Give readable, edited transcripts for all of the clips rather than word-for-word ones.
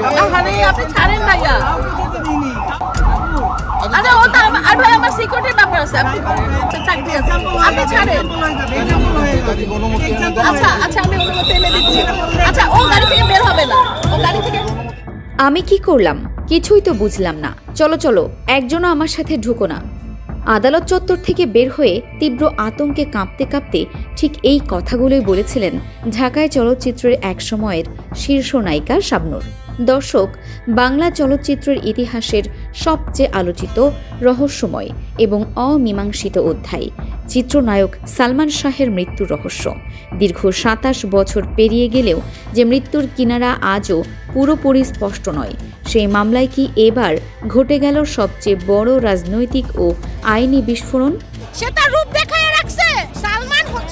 আরে আপনি ছাড়েন ভাইয়া। আরে ও তো আর ভাই আমার সিকিউরিটির ব্যাপার আছে, আপনি চাকরি আছে, আপনি ছাড়েন। আচ্ছা আচ্ছা আমি অনুমতি এনে দিচ্ছি। আচ্ছা ও গাড়ি থেকে বের হবে না, ও গাড়ি থেকে। আমি কি করলাম কিছুই তো বুঝলাম না। চলো চলো, একজনও আমার সাথে ঢুকো না। আদালত চত্বর থেকে বের হয়ে তীব্র আতঙ্কে কাঁপতে কাঁপতে ঠিক এই কথাগুলোই বলেছিলেন ঢাকায় চলচ্চিত্রের এক সময়ের শীর্ষ নায়িকা শাবনূর। দর্শক, বাংলা চলচ্চিত্রের ইতিহাসের সবচেয়ে আলোচিত, রহস্যময় এবং অমীমাংসিত অধ্যায় চিত্রনায়ক সালমান শাহের মৃত্যুর রহস্য। দীর্ঘ ২৭ বছর পেরিয়ে গেলেও যে মৃত্যুর কিনারা আজও পুরোপুরি স্পষ্ট নয়, সেই মামলায় কি এবার ঘটে গেল সবচেয়ে বড় রাজনৈতিক ও আইনি বিস্ফোরণ? সে তার রূপ দেখায় রাখছে।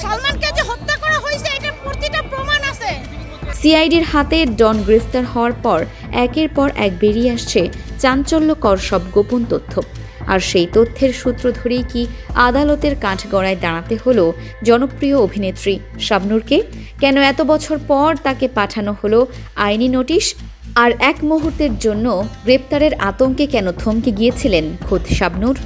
সালমানকে যে হত্যা করা হয়েছে এটার প্রতিটা প্রমাণ আছে। সিআইডির হাতে ডন গ্রেফতার হওয়ার পর একের পর এক বেরিয়ে আসছে চাঞ্চল্যকর সব গোপন তথ্য। আর সেই তথ্যের সূত্র ধরেই কি আদালতের কাঠগড়ায় দাঁড়াতে হলো জনপ্রিয় অভিনেত্রী শাবনূরকে? কেন এত বছর পর তাকে পাঠানো হলো আইনি নোটিশ? আর এক মুহূর্তের জন্য গ্রেপ্তারের আতঙ্কে কেন থমকে গিয়েছিলেন খোদ শাবনূর?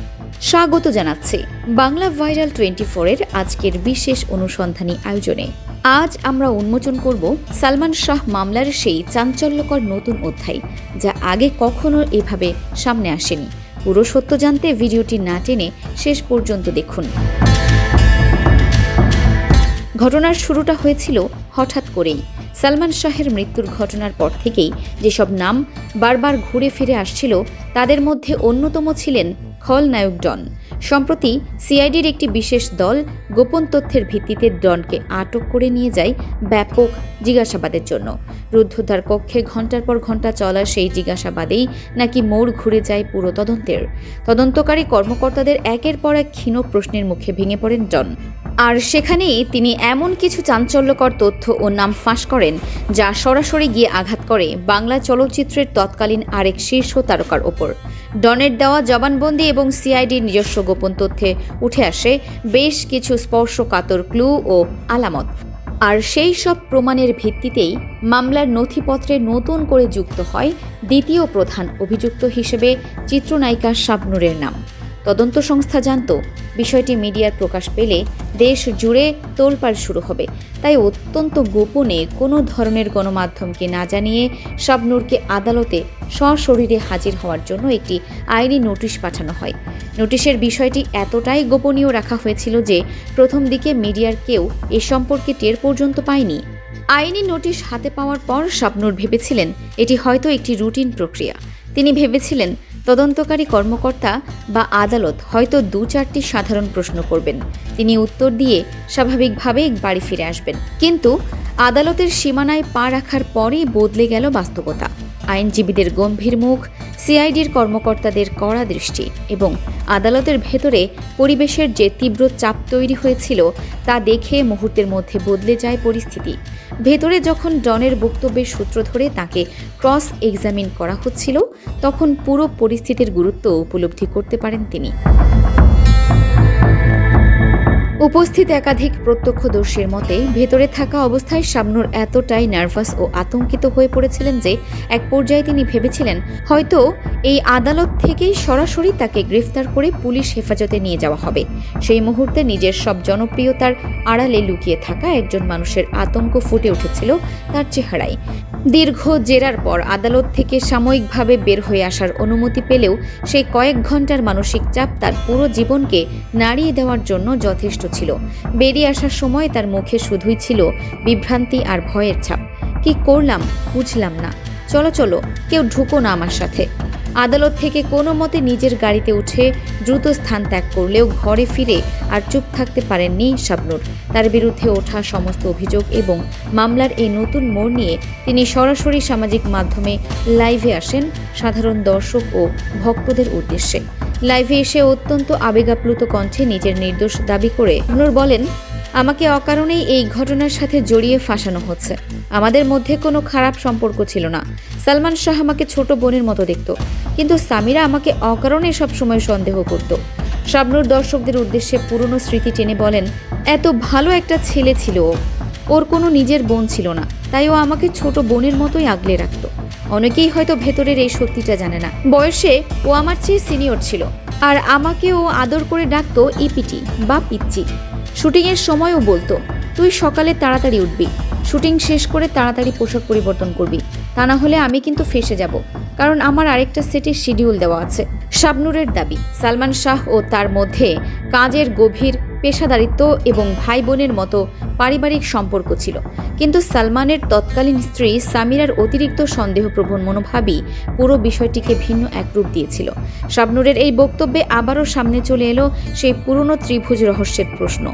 স্বাগত জানাচ্ছি বাংলা ভাইরাল 24-এর আজকের বিশেষ অনুসন্ধানী আয়োজনে। আজ আমরা উন্মোচন করব সালমান শাহ মামলার সেই চাঞ্চল্যকর নতুন অধ্যায়, যা আগে কখনো এভাবে সামনে আসেনি। পুরো সত্য জানতে ভিডিওটি না টেনে শেষ পর্যন্ত দেখুন। ঘটনার শুরুটা হয়েছিল হঠাৎ করেই। সালমান শাহের মৃত্যুর ঘটনার পর থেকেই যেসব নাম বারবার ঘুরে ফিরে আসছিল, তাদের মধ্যে অন্যতম ছিলেন খলনায়ক ডন। সম্প্রতি সিআইডির একটি বিশেষ দল গোপন তথ্যের ভিত্তিতে ডনকে আটক করে নিয়ে যায় ব্যাপক জিজ্ঞাসাবাদের জন্য। রুদ্ধদ্বার কক্ষে ঘণ্টার পর ঘণ্টা চলা সেই জিজ্ঞাসাবাদেই নাকি মোড় ঘুরে যায় পুরো তদন্তের। তদন্তকারী কর্মকর্তাদের একের পর এক ক্ষীণ প্রশ্নের মুখে ভেঙে পড়েন ডন। আর সেখানেই তিনি এমন কিছু চাঞ্চল্যকর তথ্য ও নাম ফাঁস করেন, যা সরাসরি গিয়ে আঘাত করে বাংলা চলচ্চিত্রের তৎকালীন আরেক শীর্ষ তারকার ওপর। ডনের দেওয়া জবানবন্দি এবং সিআইডির নিজস্ব গোপন তথ্যে উঠে আসে বেশ কিছু স্পর্শকাতর ক্লু ও আলামত। আর সেই সব প্রমাণের ভিত্তিতেই মামলার নথিপত্রে নতুন করে যুক্ত হয় দ্বিতীয় প্রধান অভিযুক্ত হিসেবে চিত্রনায়িকা শাবনূরের নাম। তদন্ত সংস্থা জানত বিষয়টি মিডিয়ার প্রকাশ পেলে দেশ জুড়ে তোলপাড় শুরু হবে, তাই অত্যন্ত গোপনে কোনো ধরনের গণমাধ্যমকে না জানিয়ে শাবনূরকে আদালতে সশরীরে হাজির হওয়ার জন্য একটি আইনি নোটিশ পাঠানো হয়। নোটিশের বিষয়টি এতটাই গোপনীয় রাখা হয়েছিল যে প্রথম দিকে মিডিয়ার কেউ এ সম্পর্কে টের পর্যন্ত পায়নি। আইনি নোটিশ হাতে পাওয়ার পর শাবনূর ভেবেছিলেন এটি হয়তো একটি রুটিন প্রক্রিয়া। তিনি ভেবেছিলেন তদন্তকারী কর্মকর্তা বা আদালত হয়তো ২-৪টি সাধারণ প্রশ্ন করবেন, তিনি উত্তর দিয়ে স্বাভাবিকভাবে বাড়ি ফিরে আসবেন। কিন্তু আদালতের সীমানায় পা রাখার পরেই বদলে গেল বাস্তবতা। আইনজীবীদের গম্ভীর মুখ, সিআইডির কর্মকর্তাদের কড়া দৃষ্টি এবং আদালতের ভেতরে পরিবেশের যে তীব্র চাপ তৈরি হয়েছিল, তা দেখে মুহূর্তের মধ্যে বদলে যায় পরিস্থিতি। ভেতরে যখন ডনের বক্তব্যের সূত্র ধরে তাকে ক্রস এক্সামিন করা হচ্ছিল, তখন পুরো পরিস্থিতির গুরুত্ব উপলব্ধি করতে পারেন তিনি। উপস্থিত একাধিক প্রত্যক্ষদর্শীর মতে ভেতরে থাকা অবস্থায় শাবনূর এতটাই নার্ভাস ও আতঙ্কিত হয়ে পড়েছিলেন যে এক পর্যায়ে তিনি ভেবেছিলেন হয়তো এই আদালত থেকেই সরাসরি তাকে গ্রেফতার করে পুলিশ হেফাজতে নিয়ে যাওয়া হবে। সেই মুহূর্তে নিজের সব জনপ্রিয়তার আড়ালে লুকিয়ে থাকা একজন মানুষের আতঙ্ক ফুটে উঠেছিল তার চেহারায়। দীর্ঘ জেরার পর আদালত থেকে সাময়িকভাবে বের হয়ে আসার অনুমতি পেলেও সেই কয়েক ঘন্টার মানসিক চাপ তার পুরো জীবনকে নাড়িয়ে দেওয়ার জন্য যথেষ্ট ছিল। বেরিয়ে আসার সময় তার মুখে শুধুই ছিল বিভ্রান্তি আর ভয়ের ছাপ। কি করলাম বুঝলাম না, চলো চলো কেউ ঢুকো না আমার সাথে। আদালত থেকে কোনো মতে নিজের গাড়িতে উঠে দ্রুত স্থান ত্যাগ করলেও ঘরে ফিরে আর চুপ থাকতে পারেননি শাবনূর। তার বিরুদ্ধে ওঠা সমস্ত অভিযোগ এবং মামলার এই নতুন মোড় নিয়ে তিনি সরাসরি সামাজিক মাধ্যমে লাইভে আসেন সাধারণ দর্শক ও ভক্তদের উদ্দেশ্যে। লাইভে এসে অত্যন্ত আবেগাপ্লুত কণ্ঠে নিজের নির্দোষ দাবি করে শাবনূর বলেন, আমাকে অকারণেই এই ঘটনার সাথে জড়িয়ে ফাঁসানো হচ্ছে। আমাদের মধ্যে কোনো খারাপ সম্পর্ক ছিল না। সালমান শাহ আমাকে ছোট বোনের মতো দেখত, কিন্তু সামিরা আমাকে অকারণে সবসময় সন্দেহ করত। শাবনূর দর্শকদের উদ্দেশ্যে পুরনো স্মৃতি টেনে বলেন, এত ভালো একটা ছেলে ছিল, ওর কোনো নিজের বোন ছিল না, তাই ও আমাকে ছোট বোনের মতোই আগলে রাখত। অনেকেই হয়তো ভেতরের এই সত্যিটা জানে না। বয়সে ও আমার চেয়ে সিনিয়র ছিল, আর আমাকে ও আদর করে ডাকতো ইপিটি বা পিচ্চি। শুটিংয়ের সময়ও বলতো, তুই সকালে তাড়াতাড়ি উঠবি, শুটিং শেষ করে তাড়াতাড়ি পোশাক পরিবর্তন করবি, তা না হলে আমি কিন্তু ফেঁসে যাব, কারণ আমার আরেকটা সেটের শিডিউল দেওয়া আছে। শাবনূরের দাবি, সালমান শাহ ও তার মধ্যে কাজের গভীর পেশাদারিত্ব এবং ভাই বোনের মতো পারিবারিক সম্পর্ক ছিল, কিন্তু সালমানের তৎকালীন স্ত্রী সামিরার অতিরিক্ত সন্দেহপ্রবণ মনোভাবই পুরো বিষয়টিকে ভিন্ন এক রূপ দিয়েছিল। শাবনূরের এই বক্তব্যে আবারও সামনে চলে এলো সেই পুরনো ত্রিভুজ রহস্যের প্রশ্ন।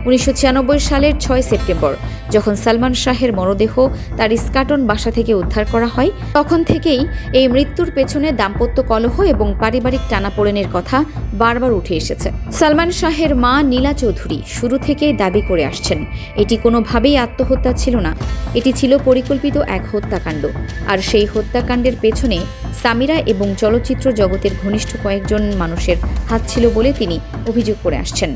1996 সালের 6 সেপ্টেম্বর যখন সালমান শাহের মরদেহ তার ইস্কাটন বাসা থেকে উদ্ধার করা হয়, তখন থেকেই এই মৃত্যুর পেছনে দাম্পত্য কলহ এবং পারিবারিক টানাপোড়েনের কথা বারবার উঠে এসেছে। সালমান শাহের মা নীলা চৌধুরী শুরু থেকেই দাবি করে আসছেন, এটি কোনোভাবেই আত্মহত্যা ছিল না, এটি ছিল পরিকল্পিত এক হত্যাকাণ্ড। আর সেই হত্যাকাণ্ডের পেছনে সামিরা এবং চলচ্চিত্র জগতের ঘনিষ্ঠ কয়েকজন মানুষের হাত ছিল বলে তিনি অভিযোগ করে আসছেন।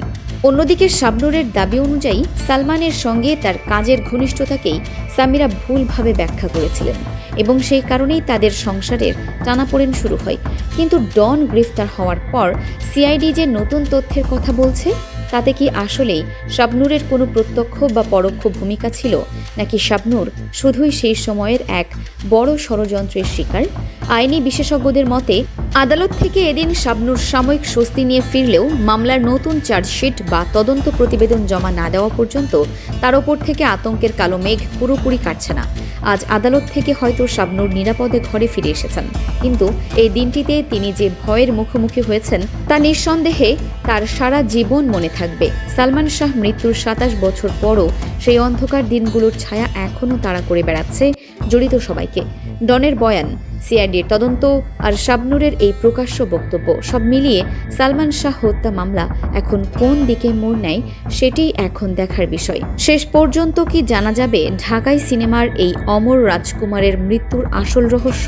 অন্যদিকে শাবনূরের দাবি অনুযায়ী সালমানের সঙ্গে তার কাজের ঘনিষ্ঠতাকেই সামিরা ভুলভাবে ব্যাখ্যা করেছিলেন এবং সেই কারণেই তাদের সংসারের টানাপোড়েন শুরু হয়। কিন্তু ডন গ্রেফতার হওয়ার পর সিআইডি যে নতুন তথ্যের কথা বলছে, তাতে কি আসলেই শাবনূরের কোনো প্রত্যক্ষ বা পরোক্ষ ভূমিকা ছিল, নাকি শাবনূর শুধুই সেই সময়ের এক বড় ষড়যন্ত্রের শিকার? আইনি বিশেষজ্ঞদের মতে আদালত থেকে এদিন শাবনূর সাময়িক স্বস্তি নিয়ে ফিরলেও মামলার নতুন চার্জশিট বা তদন্ত প্রতিবেদন জমা না দেওয়া পর্যন্ত তার ওপর থেকে আতঙ্কের কালো মেঘ পুরোপুরি কাটছে না। আজ আদালত থেকে হয়তো শাবনূর নিরাপদে ঘরে ফিরে এসেছেন, কিন্তু এই দিনটিতে তিনি যে ভয়ের মুখোমুখি হয়েছেন তা নিঃসন্দেহে তার সারা জীবন মনে থাকবে। সালমান শাহ মৃত্যুর 27 বছর পরও সেই অন্ধকার দিনগুলোর ছায়া এখনও তাড়া করে বেড়াচ্ছে জড়িত সবাইকে। ডনের বয়ান, সিআইডির তদন্ত আর শাবনূরের এই প্রকাশ্য বক্তব্য সব মিলিয়ে সালমান শাহ হত্যা মামলা এখন কোন দিকে মোড় নেয় সেটাই এখন দেখার বিষয়। শেষ পর্যন্ত কি জানা যাবে ঢাকাই সিনেমার এই অমর রাজকুমারের মৃত্যুর আসল রহস্য?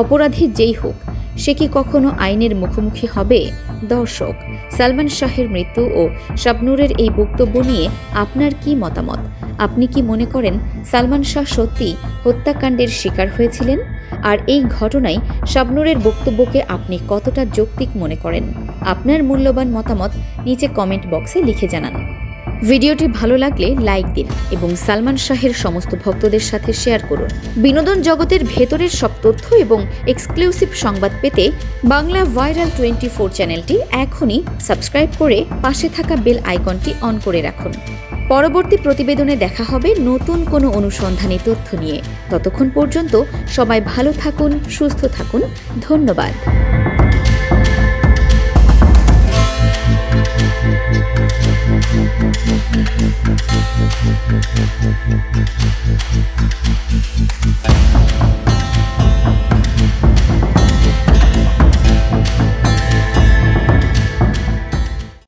অপরাধী যেই হোক, সে কি কখনো আইনের মুখোমুখি হবে? দর্শক, সালমান শাহের মৃত্যু ও শাবনূরের এই বক্তব্য নিয়ে আপনার কি মতামত? আপনি কি মনে করেন সালমান শাহ সত্যি হত্যাকাণ্ডের শিকার হয়েছিলেন? আর এই ঘটনায় শাবনূরের বক্তব্যকে আপনি কতটা যৌক্তিক মনে করেন? আপনার মূল্যবান মতামত নিচে কমেন্ট বক্সে লিখে জানান। ভিডিওটি ভালো লাগলে লাইক দিন এবং সালমান শাহের সমস্ত ভক্তদের সাথে শেয়ার করুন। বিনোদন জগতের ভেতরের সব তথ্য এবং এক্সক্লুসিভ সংবাদ পেতে বাংলা ভাইরাল 24 চ্যানেলটি এখনই সাবস্ক্রাইব করে পাশে থাকা বেল আইকনটি অন করে রাখুন। পরবর্তী প্রতিবেদনে দেখা হবে নতুন কোনো অনুসন্ধানী তথ্য নিয়ে। ততক্ষণ পর্যন্ত সবাই ভালো থাকুন, সুস্থ থাকুন। ধন্যবাদ।